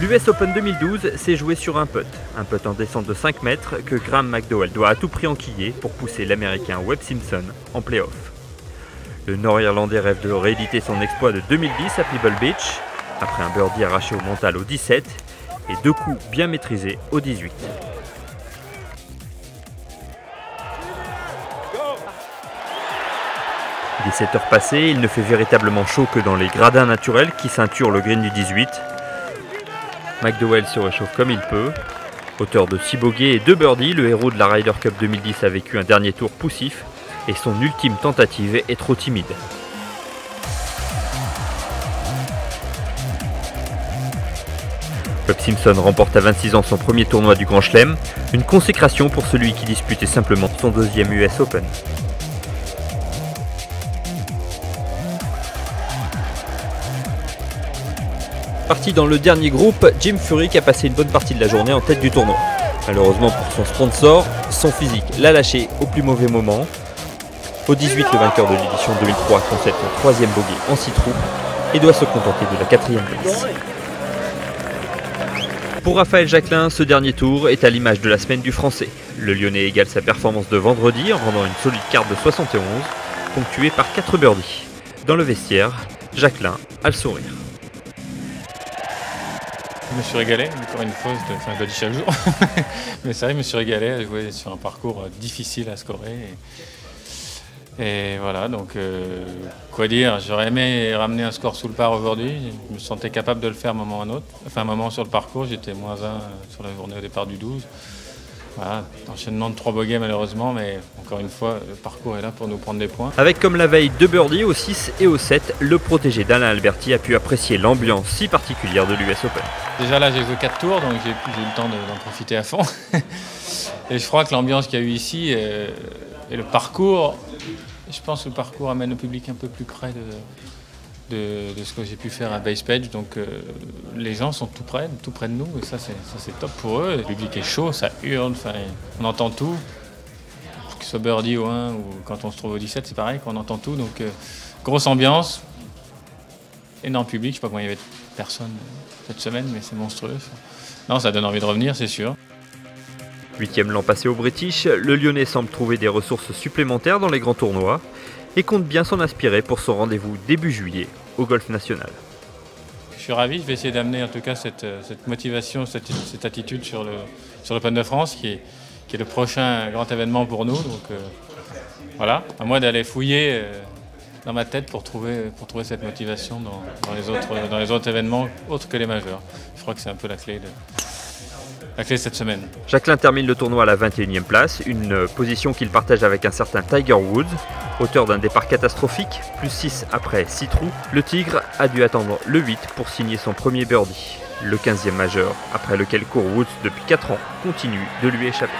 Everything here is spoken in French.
L'US Open 2012 s'est joué sur un putt en descente de 5 mètres que Graham McDowell doit à tout prix enquiller pour pousser l'Américain Webb Simpson en play-off. Le Nord-Irlandais rêve de rééditer son exploit de 2010 à Pebble Beach, après un birdie arraché au mental au 17 et 2 coups bien maîtrisés au 18. Il est 7 heures passées, il ne fait véritablement chaud que dans les gradins naturels qui ceinturent le green du 18. McDowell se réchauffe comme il peut. Auteur de 6 bogeys et 2 birdies, le héros de la Ryder Cup 2010 a vécu un dernier tour poussif et son ultime tentative est trop timide. Webb Simpson remporte à 26 ans son premier tournoi du Grand Chelem, une consécration pour celui qui disputait simplement son 2e US Open. Parti dans le dernier groupe, Jim Furyk a passé une bonne partie de la journée en tête du tournoi. Malheureusement pour son sponsor, son physique l'a lâché au plus mauvais moment. Au 18, le vainqueur de l'édition 2003 concède son 3e bogey en 6 trous et doit se contenter de la 4e place. Pour Raphaël Jacquelin, ce dernier tour est à l'image de la semaine du Français. Le Lyonnais égale sa performance de vendredi en rendant une solide carte de 71, ponctuée par 4 birdies. Dans le vestiaire, Jacquelin a le sourire. Je me suis régalé, encore une fois, je le dis chaque jour, mais c'est vrai, je me suis régalé à jouer sur un parcours difficile à scorer. Et voilà, donc quoi dire, j'aurais aimé ramener un score sous le par aujourd'hui, je me sentais capable de le faire à un moment ou un autre. Enfin, un moment sur le parcours, j'étais -1 sur la journée au départ du 12. Voilà, enchaînement de 3 bogeys malheureusement, mais encore une fois, le parcours est là pour nous prendre des points. Avec comme la veille 2 birdies au 6 et au 7, le protégé d'Alain Alberti a pu apprécier l'ambiance si particulière de l'US Open. Déjà là, j'ai joué 4 tours, donc j'ai eu le temps d'en profiter à fond. Et je crois que l'ambiance qu'il y a eu ici et le parcours, je pense que le parcours amène le public un peu plus près de ce que j'ai pu faire à Base Page. Donc les gens sont tout près de nous et ça c'est top pour eux. Le public est chaud, ça hurle, on entend tout. Que ce soit birdie au 1 ou quand on se trouve au 17, c'est pareil, qu'on entend tout. Donc grosse ambiance, énorme public. Je sais pas combien il y avait de personnes cette semaine, mais c'est monstrueux. Non, ça donne envie de revenir, c'est sûr. 8e l'an passé au British, le Lyonnais semble trouver des ressources supplémentaires dans les grands tournois et compte bien s'en inspirer pour son rendez-vous début juillet au Golf National. Je suis ravi, je vais essayer d'amener en tout cas cette motivation, cette attitude sur l'Open de France qui est le prochain grand événement pour nous. Donc voilà, à moi d'aller fouiller dans ma tête pour trouver cette motivation dans les autres événements autres que les majeurs. Je crois que c'est un peu la clé cette semaine. Jacquelin termine le tournoi à la 21e place, une position qu'il partage avec un certain Tiger Woods. Auteur d'un départ catastrophique, +6 après 6 trous, le Tigre a dû attendre le 8 pour signer son premier birdie. Le 15e majeur, après lequel court Woods depuis 4 ans, continue de lui échapper.